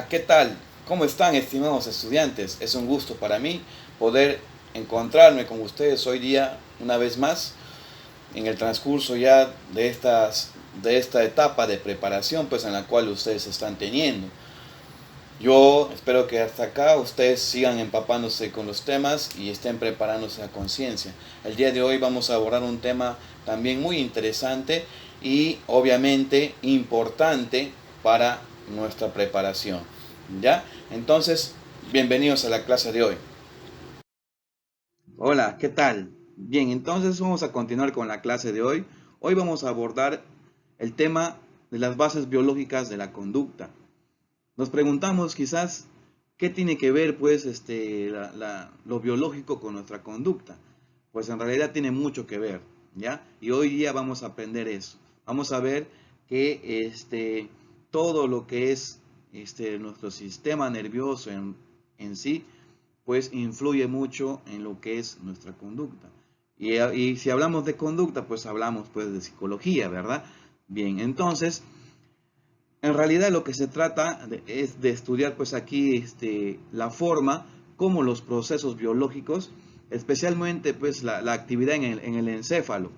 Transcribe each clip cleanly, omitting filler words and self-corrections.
Hola, ¿qué tal? ¿Cómo están, estimados estudiantes? Es un gusto para mí poder encontrarme con ustedes hoy día una vez más en el transcurso ya de esta etapa de preparación pues en la cual ustedes están teniendo. Yo espero que hasta acá ustedes sigan empapándose con los temas y estén preparándose a conciencia. El día de hoy vamos a abordar un tema también muy interesante y obviamente importante para nuestra preparación. ¿Ya? Entonces, bienvenidos a la clase de hoy. Hola, ¿qué tal? Bien, entonces vamos a continuar con la clase de hoy. Hoy vamos a abordar el tema de las bases biológicas de la conducta. Nos preguntamos quizás qué tiene que ver pues lo biológico con nuestra conducta. Pues en realidad tiene mucho que ver, ¿ya? Y hoy día vamos a aprender eso. Vamos a ver que todo lo que es nuestro sistema nervioso en sí, pues influye mucho en lo que es nuestra conducta. Y si hablamos de conducta, pues hablamos pues de psicología, ¿verdad? Bien, entonces en realidad lo que se trata es de estudiar pues aquí la forma como los procesos biológicos, especialmente pues la actividad en el encéfalo,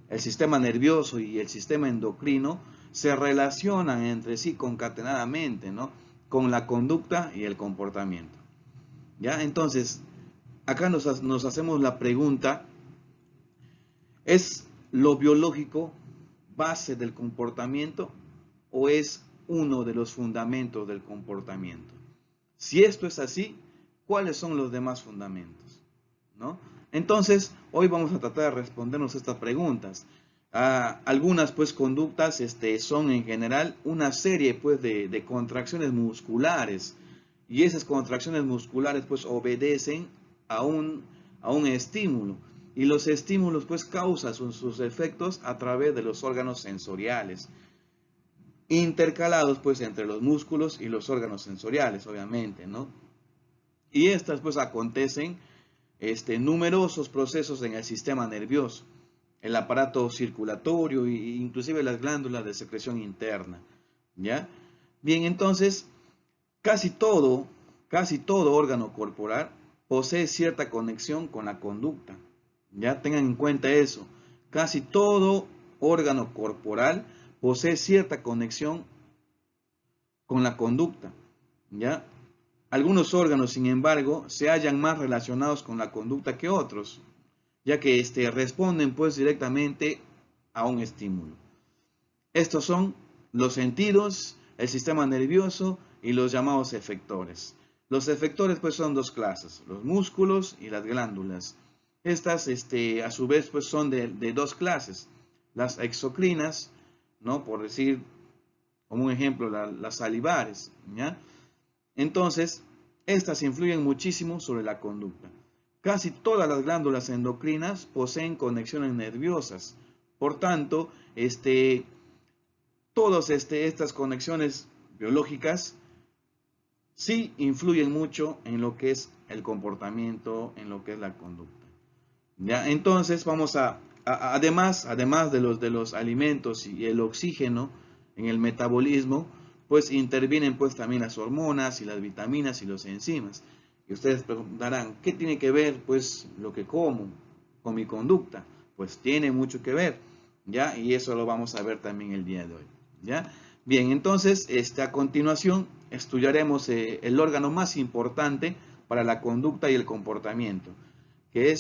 el sistema nervioso y el sistema endocrino se relacionan entre sí concatenadamente, ¿no? Con la conducta y el comportamiento. ¿Ya? Entonces, acá nos hacemos la pregunta, ¿es lo biológico base del comportamiento o es uno de los fundamentos del comportamiento? Si esto es así, ¿cuáles son los demás fundamentos? ¿No? Entonces, hoy vamos a tratar de respondernos estas preguntas. Algunas pues conductas son en general una serie pues de contracciones musculares y esas contracciones musculares pues obedecen a un estímulo y los estímulos pues causan sus efectos a través de los órganos sensoriales intercalados pues entre los músculos y los órganos sensoriales, obviamente, ¿no? Y estas pues acontecen numerosos procesos en el sistema nervioso, el aparato circulatorio e inclusive las glándulas de secreción interna, ¿ya? Bien, entonces, casi todo, casi todo órgano corporal posee cierta conexión con la conducta, ¿ya? Tengan en cuenta eso, casi todo órgano corporal posee cierta conexión con la conducta, ¿ya? Algunos órganos, sin embargo, se hallan más relacionados con la conducta que otros, ya que responden pues directamente a un estímulo. Estos son los sentidos, el sistema nervioso y los llamados efectores. Los efectores pues son dos clases, los músculos y las glándulas. Estas a su vez pues son de dos clases, las exocrinas, ¿no? Por decir como un ejemplo las salivares, ¿ya? Entonces, estas influyen muchísimo sobre la conducta. Casi todas las glándulas endocrinas poseen conexiones nerviosas. Por tanto, todas estas conexiones biológicas sí influyen mucho en lo que es el comportamiento, en lo que es la conducta. ¿Ya? Entonces, además de los alimentos y el oxígeno en el metabolismo, pues intervienen pues también las hormonas y las vitaminas y los enzimas. Y ustedes preguntarán, ¿qué tiene que ver pues lo que como con mi conducta? Pues tiene mucho que ver, ¿ya? Y eso lo vamos a ver también el día de hoy, ¿ya? Bien, entonces a continuación estudiaremos el órgano más importante para la conducta y el comportamiento, que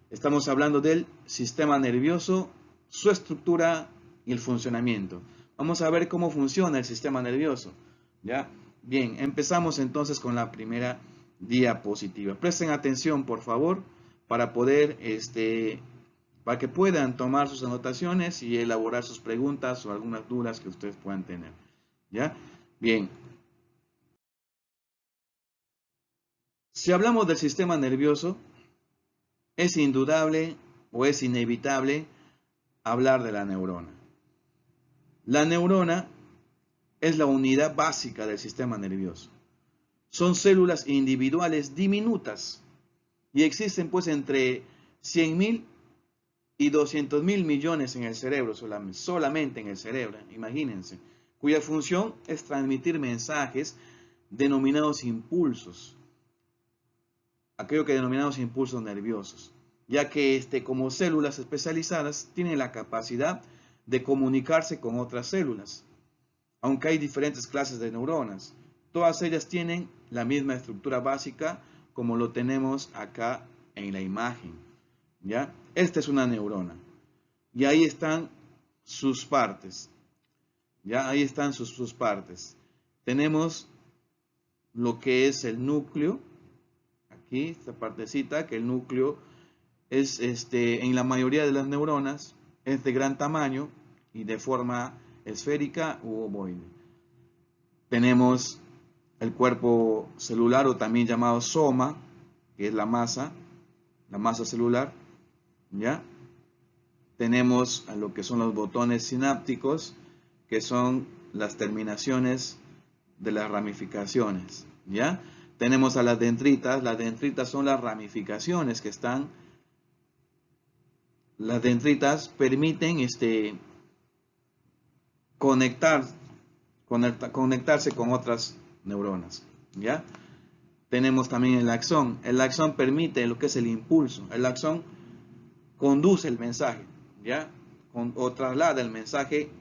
estamos hablando del sistema nervioso, su estructura y el funcionamiento. Vamos a ver cómo funciona el sistema nervioso, ¿ya? Bien, empezamos entonces con la primera diapositiva. Presten atención, por favor, para para que puedan tomar sus anotaciones y elaborar sus preguntas o algunas dudas que ustedes puedan tener, ¿ya? Bien. Si hablamos del sistema nervioso, es indudable o es inevitable hablar de la neurona. La neurona es la unidad básica del sistema nervioso. Son células individuales diminutas y existen pues entre 100.000 y 200.000 millones en el cerebro, solamente en el cerebro, imagínense, cuya función es transmitir mensajes denominados impulsos, aquello que denominamos impulsos nerviosos, ya que como células especializadas tienen la capacidad de comunicarse con otras células. Aunque hay diferentes clases de neuronas, todas ellas tienen la misma estructura básica como lo tenemos acá en la imagen, ¿ya? Esta es una neurona y ahí están sus partes, ¿ya? Ahí están sus partes. Tenemos lo que es el núcleo, aquí esta partecita, que el núcleo es en la mayoría de las neuronas es de gran tamaño y de forma esférica u ovoide. Tenemos el cuerpo celular, o también llamado soma, que es la masa celular, ¿ya? Tenemos a lo que son los botones sinápticos, que son las terminaciones de las ramificaciones, ¿ya? Tenemos a las dendritas son las ramificaciones que están. Las dendritas permiten conectarse con otras neuronas, ¿ya? Tenemos también el axón. El axón permite lo que es el impulso. El axón conduce el mensaje, ¿ya? O traslada el mensaje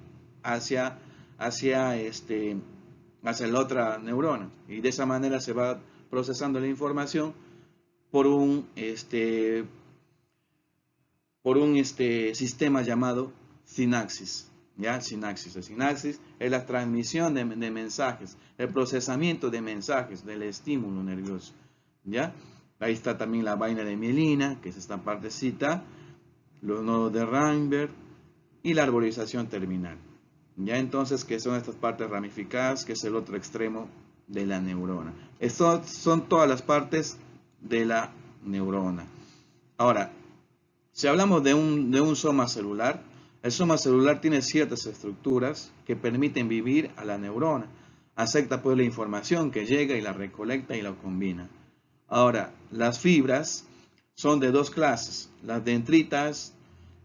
hacia la otra neurona. Y de esa manera se va procesando la información por un sistema llamado sinapsis. ¿Ya? Sinapsis. La sinapsis es la transmisión de mensajes, el procesamiento de mensajes del estímulo nervioso. ¿Ya? Ahí está también la vaina de mielina, que es esta partecita, los nodos de Rainberg y la arborización terminal. ¿Ya? Entonces, ¿qué son estas partes ramificadas? Que es el otro extremo de la neurona. Estas son todas las partes de la neurona. Ahora, si hablamos de un soma celular, el soma celular tiene ciertas estructuras que permiten vivir a la neurona. Acepta pues la información que llega y la recolecta y la combina. Ahora, las fibras son de dos clases. Las dendritas,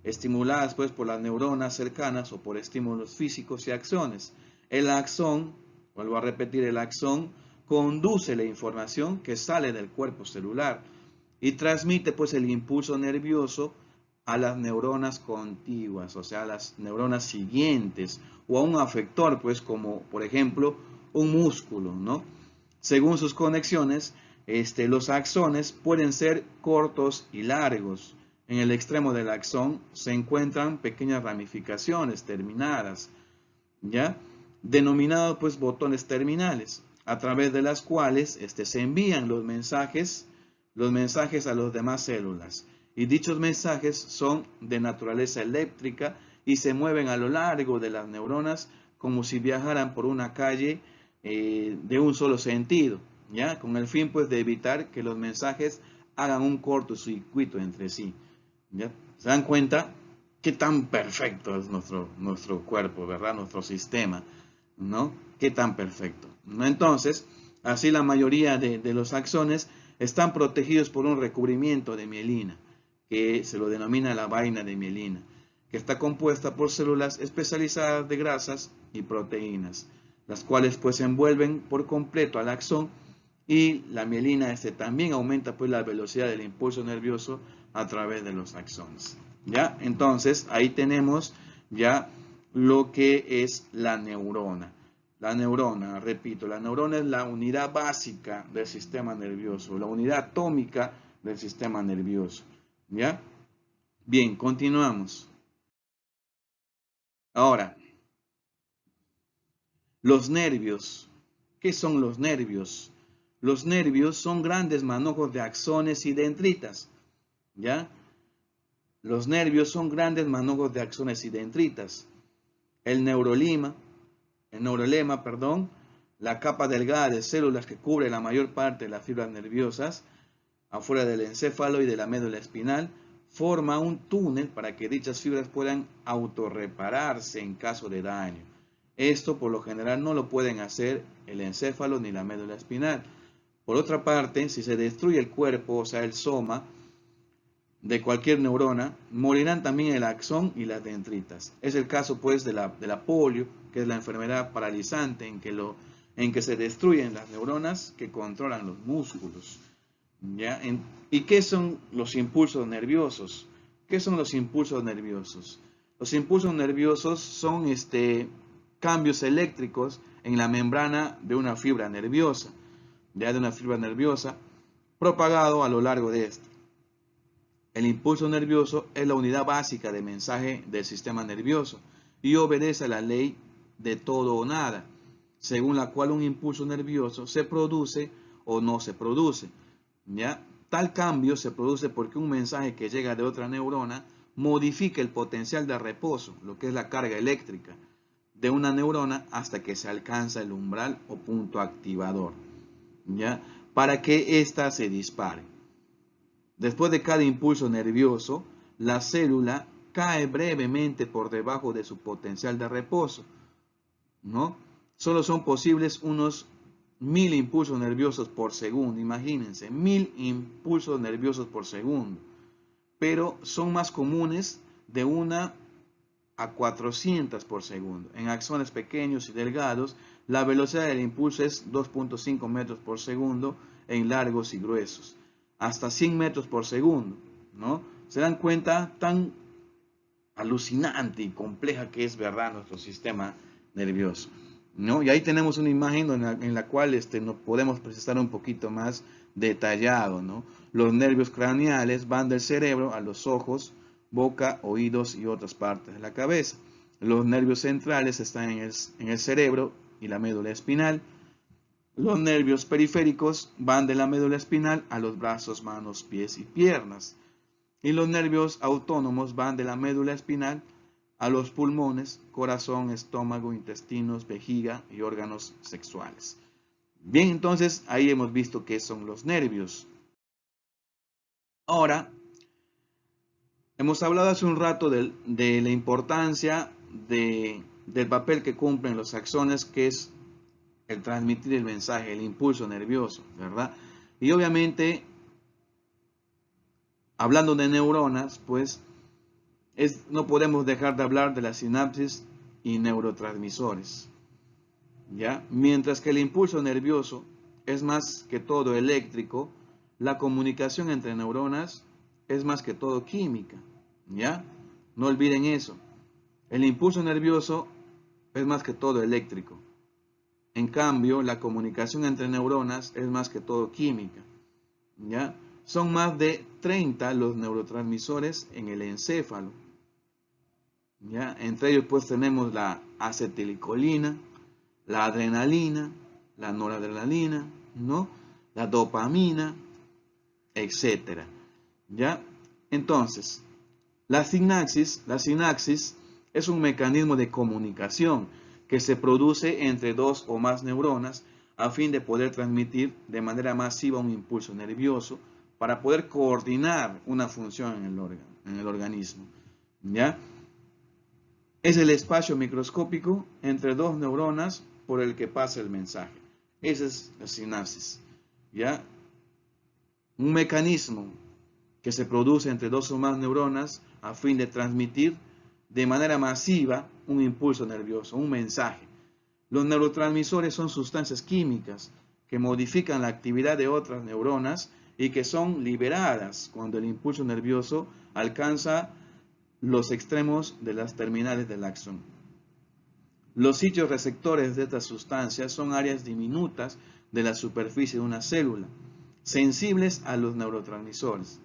estimuladas pues por las neuronas cercanas o por estímulos físicos y axones. El axón, vuelvo a repetir, el axón conduce la información que sale del cuerpo celular y transmite pues el impulso nervioso a las neuronas contiguas, o sea, a las neuronas siguientes, o a un afector, pues como por ejemplo un músculo, ¿no? Según sus conexiones, los axones pueden ser cortos y largos. En el extremo del axón se encuentran pequeñas ramificaciones terminadas, ¿ya? Denominados pues botones terminales, a través de las cuales se envían los mensajes a las demás células. Y dichos mensajes son de naturaleza eléctrica y se mueven a lo largo de las neuronas como si viajaran por una calle de un solo sentido, ¿ya? Con el fin pues de evitar que los mensajes hagan un cortocircuito entre sí, ¿ya? ¿Se dan cuenta qué tan perfecto es nuestro cuerpo, ¿verdad? Nuestro sistema, ¿no? Qué tan perfecto, ¿no? Entonces, así la mayoría de los axones están protegidos por un recubrimiento de mielina, que se lo denomina la vaina de mielina, que está compuesta por células especializadas de grasas y proteínas, las cuales pues envuelven por completo al axón, y la mielina también aumenta pues la velocidad del impulso nervioso a través de los axones. ¿Ya? Entonces ahí tenemos ya lo que es la neurona. La neurona, repito, la neurona es la unidad básica del sistema nervioso, la unidad atómica del sistema nervioso. ¿Ya? Bien, continuamos. Ahora, los nervios. ¿Qué son los nervios? Los nervios son grandes manojos de axones y dendritas. ¿Ya? Los nervios son grandes manojos de axones y dendritas. El neurolema, la capa delgada de células que cubre la mayor parte de las fibras nerviosas, afuera del encéfalo y de la médula espinal, forma un túnel para que dichas fibras puedan autorrepararse en caso de daño. Esto por lo general no lo pueden hacer el encéfalo ni la médula espinal. Por otra parte, si se destruye el cuerpo, o sea el soma, de cualquier neurona, morirán también el axón y las dendritas. Es el caso pues de la polio, que es la enfermedad paralizante en que en que se destruyen las neuronas que controlan los músculos. ¿Ya? ¿Y qué son los impulsos nerviosos? ¿Qué son los impulsos nerviosos? Los impulsos nerviosos son cambios eléctricos en la membrana de una fibra nerviosa, propagado a lo largo de esta. El impulso nervioso es la unidad básica de mensaje del sistema nervioso y obedece a la ley de todo o nada, según la cual un impulso nervioso se produce o no se produce. ¿Ya? Tal cambio se produce porque un mensaje que llega de otra neurona modifica el potencial de reposo, lo que es la carga eléctrica, de una neurona hasta que se alcanza el umbral o punto activador, ¿ya? Para que ésta se dispare. Después de cada impulso nervioso, la célula cae brevemente por debajo de su potencial de reposo, ¿no? Solo son posibles unos 1000 impulsos nerviosos por segundo, imagínense, 1000 impulsos nerviosos por segundo, pero son más comunes de 1 a 400 por segundo. En axones pequeños y delgados, la velocidad del impulso es 2.5 metros por segundo en largos y gruesos, hasta 100 metros por segundo, ¿no? Se dan cuenta tan alucinante y compleja que es, ¿verdad?, nuestro sistema nervioso, ¿no? Y ahí tenemos una imagen en la cual nos podemos precisar un poquito más detallado, ¿no? Los nervios craneales van del cerebro a los ojos, boca, oídos y otras partes de la cabeza. Los nervios centrales están en el cerebro y la médula espinal. Los nervios periféricos van de la médula espinal a los brazos, manos, pies y piernas. Y los nervios autónomos van de la médula espinal a los pulmones, corazón, estómago, intestinos, vejiga y órganos sexuales. Bien, entonces ahí hemos visto qué son los nervios. Ahora, hemos hablado hace un rato de la importancia del papel que cumplen los axones, que es el transmitir el mensaje, el impulso nervioso, ¿verdad? Y obviamente, hablando de neuronas, pues no podemos dejar de hablar de la sinapsis y neurotransmisores, ¿ya? Mientras que el impulso nervioso es más que todo eléctrico, la comunicación entre neuronas es más que todo química, ¿ya? No olviden eso. El impulso nervioso es más que todo eléctrico. En cambio, la comunicación entre neuronas es más que todo química, ¿ya? Son más de 30 los neurotransmisores en el encéfalo, ¿ya? Entre ellos pues tenemos la acetilcolina, la adrenalina, la noradrenalina, ¿no?, la dopamina, etcétera, ¿ya? Entonces, la sinapsis es un mecanismo de comunicación que se produce entre dos o más neuronas a fin de poder transmitir de manera masiva un impulso nervioso para poder coordinar una función en el organismo, ¿ya? Es el espacio microscópico entre dos neuronas por el que pasa el mensaje. Esa es la sinapsis, ¿ya? Un mecanismo que se produce entre dos o más neuronas a fin de transmitir de manera masiva un impulso nervioso, un mensaje. Los neurotransmisores son sustancias químicas que modifican la actividad de otras neuronas y que son liberadas cuando el impulso nervioso alcanza los extremos de las terminales del axón. Los sitios receptores de estas sustancias son áreas diminutas de la superficie de una célula, sensibles a los neurotransmisores,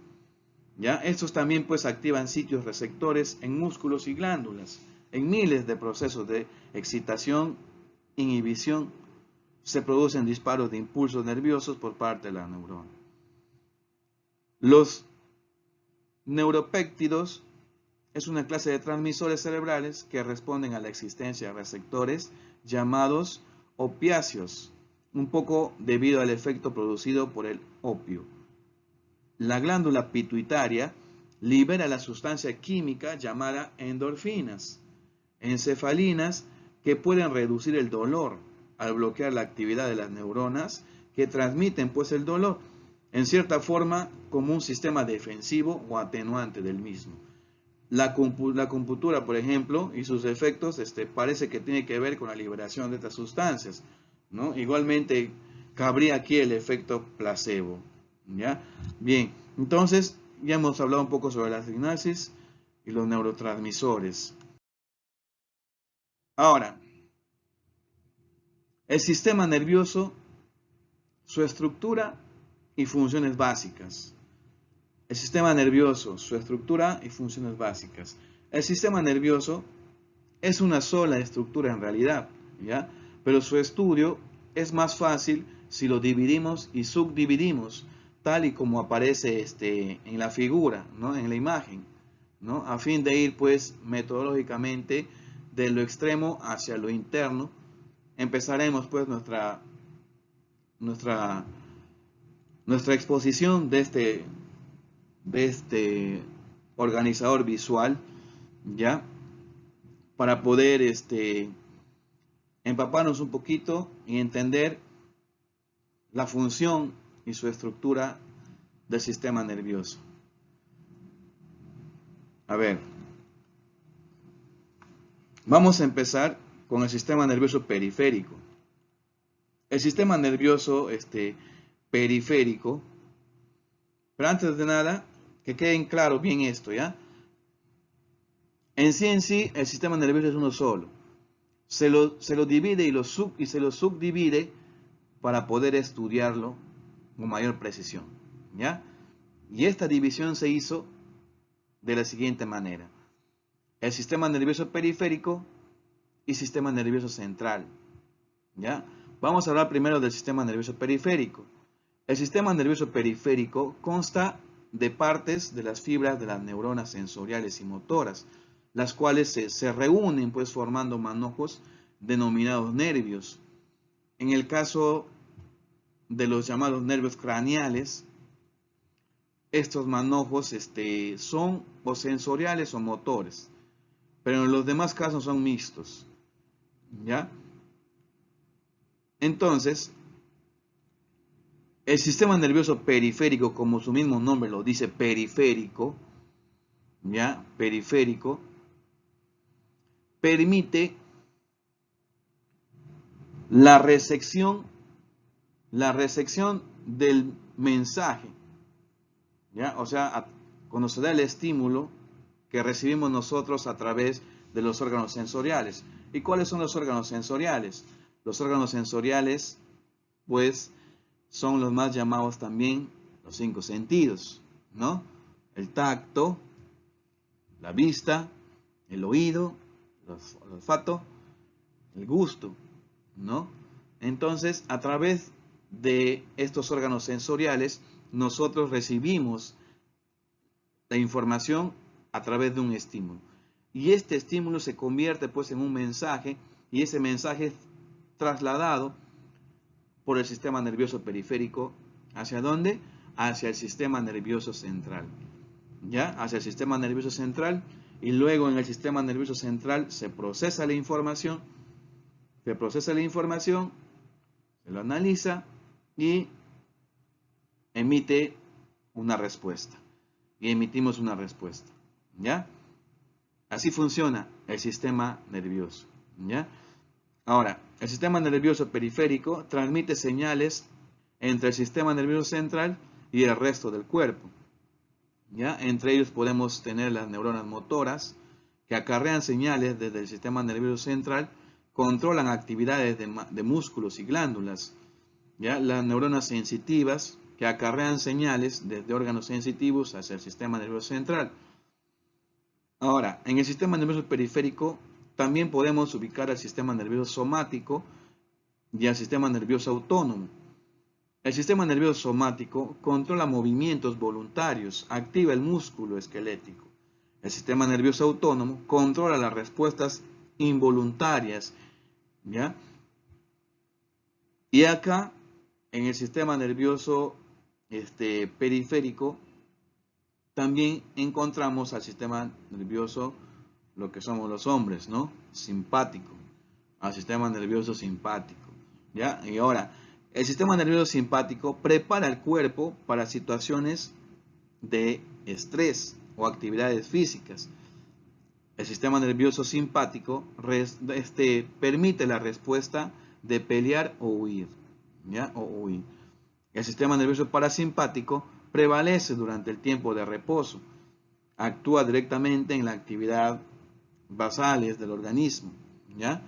¿ya? Estos también pues activan sitios receptores en músculos y glándulas. En miles de procesos de excitación, inhibición, se producen disparos de impulsos nerviosos por parte de la neurona. Los neuropéptidos es una clase de transmisores cerebrales que responden a la existencia de receptores llamados opiáceos, un poco debido al efecto producido por el opio. La glándula pituitaria libera la sustancia química llamada endorfinas, encefalinas, que pueden reducir el dolor al bloquear la actividad de las neuronas que transmiten pues el dolor, en cierta forma como un sistema defensivo o atenuante del mismo. La acupuntura, por ejemplo, y sus efectos parece que tiene que ver con la liberación de estas sustancias, ¿no? Igualmente cabría aquí el efecto placebo, ¿ya? Bien, entonces ya hemos hablado un poco sobre la sinapsis y los neurotransmisores. Ahora, el sistema nervioso, su estructura y funciones básicas. El sistema nervioso, su estructura y funciones básicas. El sistema nervioso es una sola estructura en realidad, ¿ya? Pero su estudio es más fácil si lo dividimos y subdividimos, tal y como aparece en la figura, ¿no? En la imagen, ¿no? A fin de ir, pues, metodológicamente de lo extremo hacia lo interno. Empezaremos, pues, nuestra, nuestra exposición de este organizador visual, ¿ya? Para poder empaparnos un poquito y entender la función y su estructura del sistema nervioso. A ver, vamos a empezar con el sistema nervioso periférico. El sistema nervioso periférico, pero antes de nada, que queden claro bien esto, ¿ya? En sí, el sistema nervioso es uno solo. Se lo divide y se lo subdivide para poder estudiarlo con mayor precisión, ¿ya? Y esta división se hizo de la siguiente manera: el sistema nervioso periférico y sistema nervioso central, ¿ya? Vamos a hablar primero del sistema nervioso periférico. El sistema nervioso periférico consta de partes de las fibras de las neuronas sensoriales y motoras, las cuales se reúnen, pues, formando manojos denominados nervios. En el caso de los llamados nervios craneales, estos manojos son o sensoriales o motores, pero en los demás casos son mixtos, ¿ya? Entonces, el sistema nervioso periférico, como su mismo nombre lo dice, periférico, ¿ya? Periférico, permite la recepción del mensaje, ¿ya? O sea, cuando se da el estímulo que recibimos nosotros a través de los órganos sensoriales. ¿Y cuáles son los órganos sensoriales? Los órganos sensoriales, pues, son los más llamados también los 5 sentidos, ¿no? El tacto, la vista, el oído, el olfato, el gusto, ¿no? Entonces, a través de estos órganos sensoriales, nosotros recibimos la información a través de un estímulo. Y este estímulo se convierte, pues, en un mensaje, y ese mensaje es trasladado por el sistema nervioso periférico. ¿Hacia dónde? Hacia el sistema nervioso central, ¿ya? Hacia el sistema nervioso central, y luego en el sistema nervioso central se procesa la información, se lo analiza y emite una respuesta. Y emitimos una respuesta, ¿ya? Así funciona el sistema nervioso, ¿ya? Ahora, el sistema nervioso periférico transmite señales entre el sistema nervioso central y el resto del cuerpo, ¿ya? Entre ellos podemos tener las neuronas motoras, que acarrean señales desde el sistema nervioso central, controlan actividades de músculos y glándulas, ¿ya? Las neuronas sensitivas, que acarrean señales desde órganos sensitivos hacia el sistema nervioso central. Ahora, en el sistema nervioso periférico también podemos ubicar al sistema nervioso somático y al sistema nervioso autónomo. El sistema nervioso somático controla movimientos voluntarios, activa el músculo esquelético. El sistema nervioso autónomo controla las respuestas involuntarias, ¿ya? Y acá, en el sistema nervioso periférico, también encontramos al sistema nervioso, lo que somos los hombres, ¿no? Simpático, al sistema nervioso simpático, ¿ya? Y ahora, el sistema nervioso simpático prepara el cuerpo para situaciones de estrés o actividades físicas. El sistema nervioso simpático permite la respuesta de pelear o huir, ¿ya? O huir. El sistema nervioso parasimpático prevalece durante el tiempo de reposo. Actúa directamente en la actividad basales del organismo, ¿ya?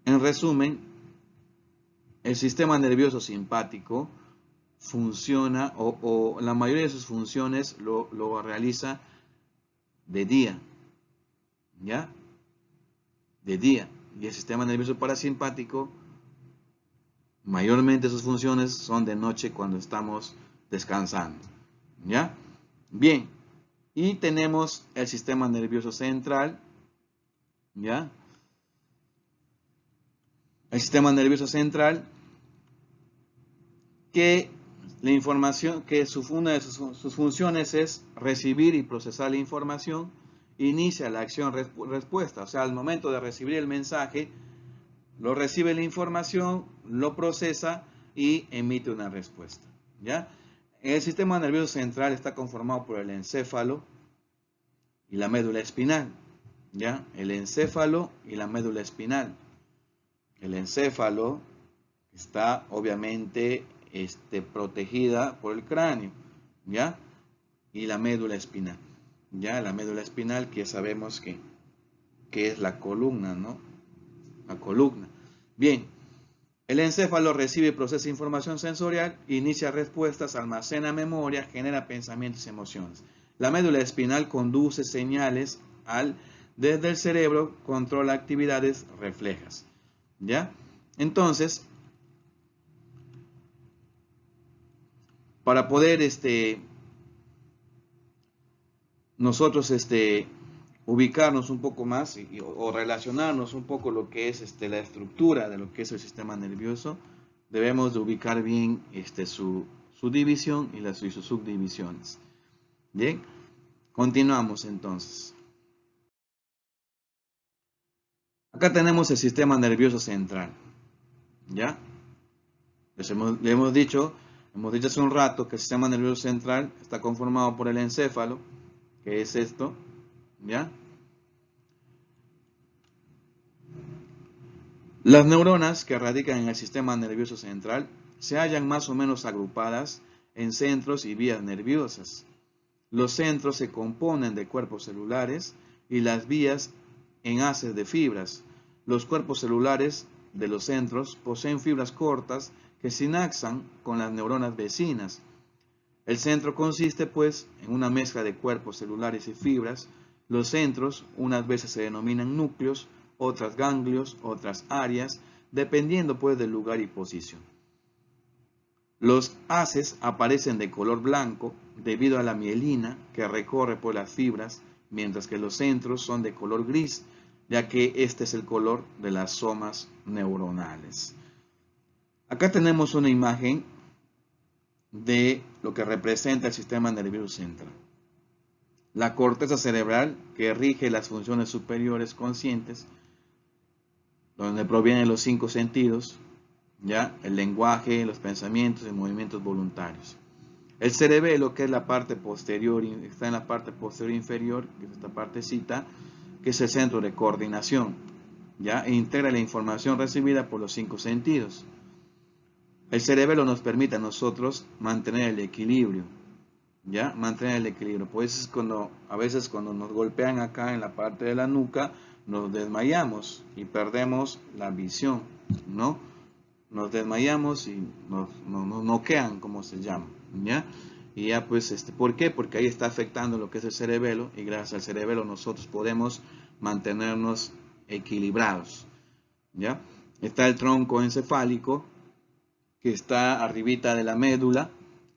En resumen, el sistema nervioso simpático funciona o la mayoría de sus funciones lo realiza de día, ¿ya? De día. Y el sistema nervioso parasimpático, mayormente sus funciones son de noche cuando estamos descansando, ¿ya? Bien, y tenemos el sistema nervioso central, ¿ya? El sistema nervioso central que la información, que una de sus funciones es recibir y procesar la información, inicia la acción-respuesta, o sea, al momento de recibir el mensaje, lo recibe la información, lo procesa y emite una respuesta, ¿ya? El sistema nervioso central está conformado por el encéfalo y la médula espinal, ¿ya? El encéfalo y la médula espinal. El encéfalo está obviamente protegida por el cráneo, ¿ya? Y la médula espinal, ¿ya? La médula espinal que sabemos que es la columna, ¿no? La columna. Bien, el encéfalo recibe y procesa información sensorial, inicia respuestas, almacena memoria, genera pensamientos y emociones. La médula espinal conduce señales desde el cerebro, controla actividades reflejas, ¿ya? Entonces, para poder nosotros ubicarnos un poco más o relacionarnos un poco lo que es la estructura de lo que es el sistema nervioso, debemos de ubicar bien su división y sus subdivisiones. Bien, continuamos entonces. Acá tenemos el sistema nervioso central, ¿ya? Le hemos dicho hace un rato que el sistema nervioso central está conformado por el encéfalo, que es esto, ¿ya? Las neuronas que radican en el sistema nervioso central se hallan más o menos agrupadas en centros y vías nerviosas. Los centros se componen de cuerpos celulares y las vías en haces de fibras. Los cuerpos celulares de los centros poseen fibras cortas que sinapsan con las neuronas vecinas. El centro consiste, pues, en una mezcla de cuerpos celulares y fibras. Los centros unas veces se denominan núcleos, otras ganglios, otras áreas, dependiendo, pues, del lugar y posición. Los haces aparecen de color blanco debido a la mielina que recorre por las fibras, mientras que los centros son de color gris, ya que este es el color de las somas neuronales. Acá tenemos una imagen de lo que representa el sistema nervioso central. La corteza cerebral, que rige las funciones superiores conscientes, donde provienen los 5 sentidos, ¿ya? El lenguaje, los pensamientos y movimientos voluntarios. El cerebelo, que es la parte posterior, está en la parte posterior inferior, que es esta partecita, que es el centro de coordinación, ¿ya? E integra la información recibida por los 5 sentidos. El cerebelo nos permite a nosotros mantener el equilibrio, ¿ya? Mantener el equilibrio. Pues a veces cuando nos golpean acá en la parte de la nuca, nos desmayamos y perdemos la visión, ¿no? Nos desmayamos y nos noquean, como se llama, ¿ya? Y ya pues, ¿por qué? Porque ahí está afectando lo que es el cerebelo y gracias al cerebelo nosotros podemos mantenernos equilibrados, ¿ya? Está el tronco encefálico, que está arribita de la médula,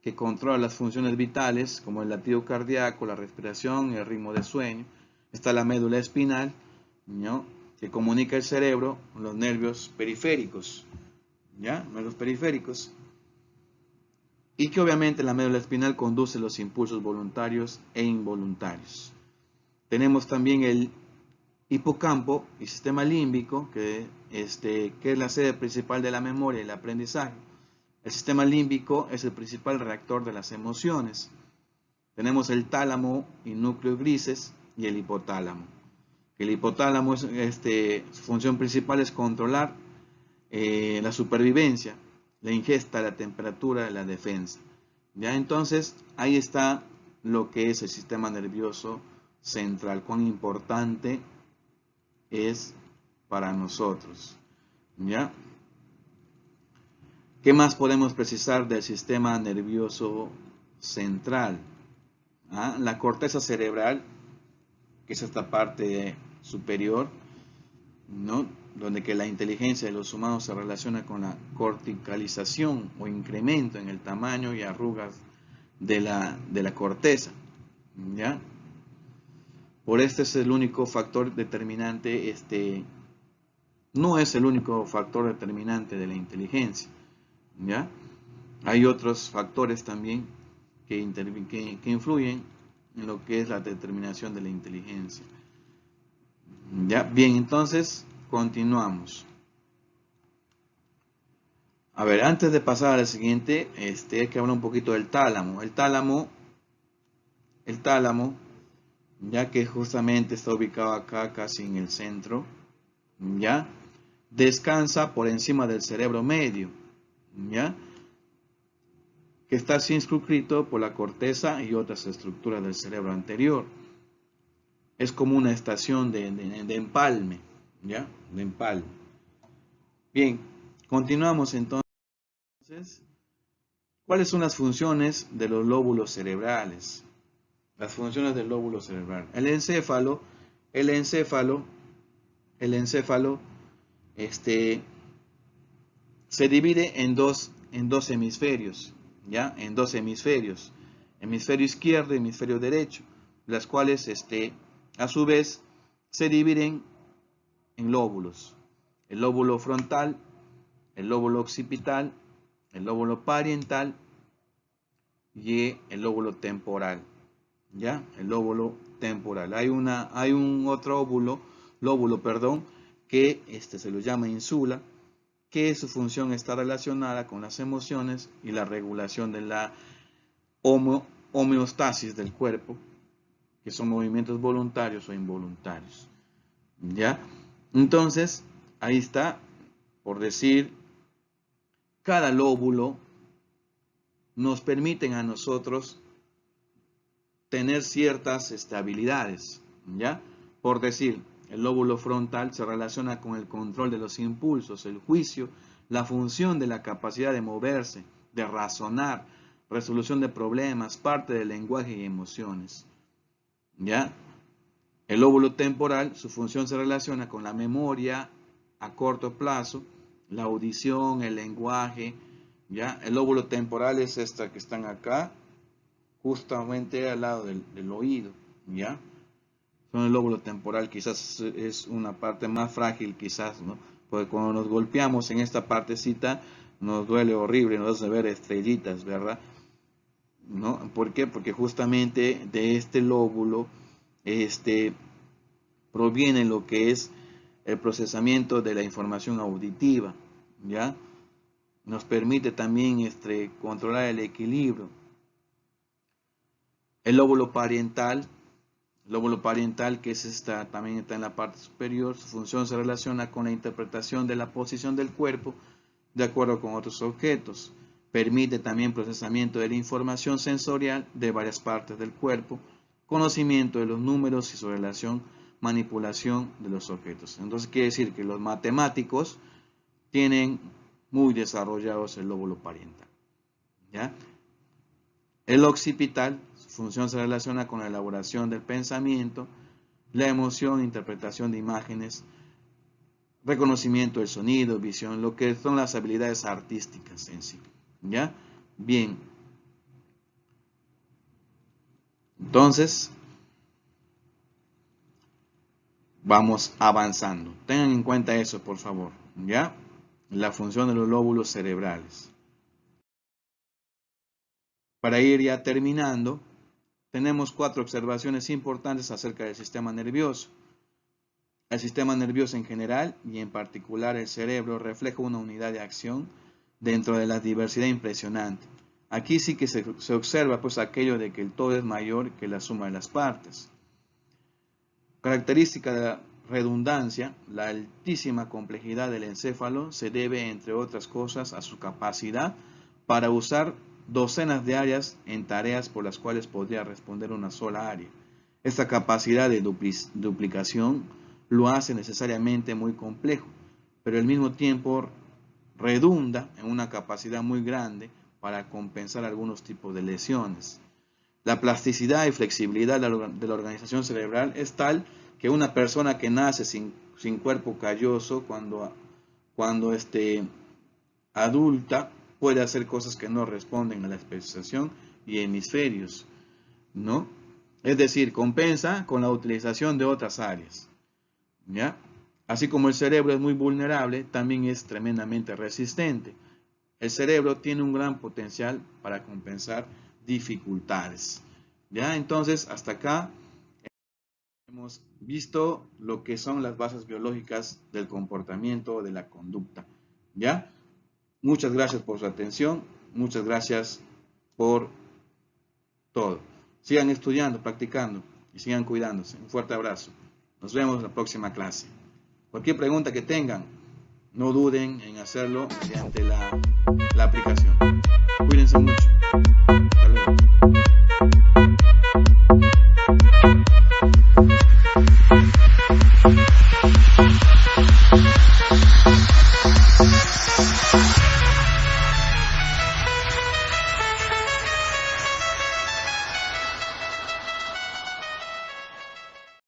que controla las funciones vitales como el latido cardíaco, la respiración y el ritmo de sueño. Está la médula espinal, ¿no? Que comunica el cerebro con los nervios periféricos, ¿ya? Nervios periféricos. Y que obviamente la médula espinal conduce los impulsos voluntarios e involuntarios. Tenemos también el hipocampo y sistema límbico, que es la sede principal de la memoria y el aprendizaje. El sistema límbico es el principal reactor de las emociones. Tenemos el tálamo y núcleos grises y el hipotálamo. El hipotálamo, su función principal es controlar la supervivencia, la ingesta, la temperatura, la defensa. Ya, entonces, ahí está lo que es el sistema nervioso central, cuán importante es para nosotros. ¿Ya? ¿Qué más podemos precisar del sistema nervioso central? La corteza cerebral, que es esta parte superior, ¿no? Donde que la inteligencia de los humanos se relaciona con la corticalización o incremento en el tamaño y arrugas de la corteza. ¿Ya? Por este es el único factor determinante, no es el único factor determinante de la inteligencia. ¿Ya? Hay otros factores también que influyen en lo que es la determinación de la inteligencia. ¿Ya? Bien, entonces continuamos. A ver, antes de pasar al siguiente, hay que hablar un poquito del tálamo. El tálamo, ya que justamente está ubicado acá, casi en el centro, ¿ya? Descansa por encima del cerebro medio, ¿ya? Que está circunscrito por la corteza y otras estructuras del cerebro anterior. Es como una estación de empalme, ¿ya? De empalme. Bien, continuamos entonces. ¿Cuáles son las funciones de los lóbulos cerebrales? Las funciones del lóbulo cerebral. El encéfalo, se divide en dos hemisferios, ¿ya? En dos hemisferios. Hemisferio izquierdo y hemisferio derecho, las cuales, a su vez, se dividen en lóbulos. El lóbulo frontal, el lóbulo occipital, el lóbulo parietal y el lóbulo temporal. ¿Ya? El lóbulo temporal. Hay un otro lóbulo, que se lo llama insula, que su función está relacionada con las emociones y la regulación de la homeostasis del cuerpo, que son movimientos voluntarios o involuntarios. ¿Ya? Entonces, ahí está, por decir, cada lóbulo nos permiten a nosotros tener ciertas habilidades, ¿ya? Por decir, el lóbulo frontal se relaciona con el control de los impulsos, el juicio, la función de la capacidad de moverse, de razonar, resolución de problemas, parte del lenguaje y emociones, ¿ya? El lóbulo temporal, su función se relaciona con la memoria a corto plazo, la audición, el lenguaje, ¿ya? El lóbulo temporal es esta que están acá, justamente al lado del oído, ¿ya? Son el lóbulo temporal, quizás es una parte más frágil, quizás, ¿no? Porque cuando nos golpeamos en esta partecita, nos duele horrible, nos hace ver estrellitas, ¿verdad? ¿No? ¿Por qué? Porque justamente de este lóbulo, proviene lo que es el procesamiento de la información auditiva, ¿ya? Nos permite también controlar el equilibrio. El lóbulo parietal, que es también está en la parte superior, su función se relaciona con la interpretación de la posición del cuerpo de acuerdo con otros objetos. Permite también procesamiento de la información sensorial de varias partes del cuerpo, conocimiento de los números y su relación, manipulación de los objetos. Entonces quiere decir que los matemáticos tienen muy desarrollados el lóbulo parietal, ¿ya? El occipital, su función se relaciona con la elaboración del pensamiento, la emoción, interpretación de imágenes, reconocimiento del sonido, visión, lo que son las habilidades artísticas en sí, ¿ya? Bien. Entonces, vamos avanzando. Tengan en cuenta eso, por favor, ¿ya? La función de los lóbulos cerebrales. Para ir ya terminando, tenemos 4 observaciones importantes acerca del sistema nervioso. El sistema nervioso en general y en particular el cerebro refleja una unidad de acción dentro de la diversidad impresionante. Aquí sí que se observa pues aquello de que el todo es mayor que la suma de las partes. Característica de la redundancia: la altísima complejidad del encéfalo se debe, entre otras cosas, a su capacidad para usar docenas de áreas en tareas por las cuales podría responder una sola área. Esta capacidad de duplicación lo hace necesariamente muy complejo, pero al mismo tiempo redunda en una capacidad muy grande para compensar algunos tipos de lesiones. La plasticidad y flexibilidad de la organización cerebral es tal que una persona que nace sin cuerpo calloso, cuando adulta, puede hacer cosas que no responden a la especialización y hemisferios, ¿no? Es decir, compensa con la utilización de otras áreas, ¿ya? Así como el cerebro es muy vulnerable, también es tremendamente resistente. El cerebro tiene un gran potencial para compensar dificultades, ¿ya? Entonces, hasta acá hemos visto lo que son las bases biológicas del comportamiento o de la conducta, ¿ya? Muchas gracias por su atención, muchas gracias por todo. Sigan estudiando, practicando y sigan cuidándose. Un fuerte abrazo. Nos vemos en la próxima clase. Cualquier pregunta que tengan, no duden en hacerlo mediante la aplicación. Cuídense mucho.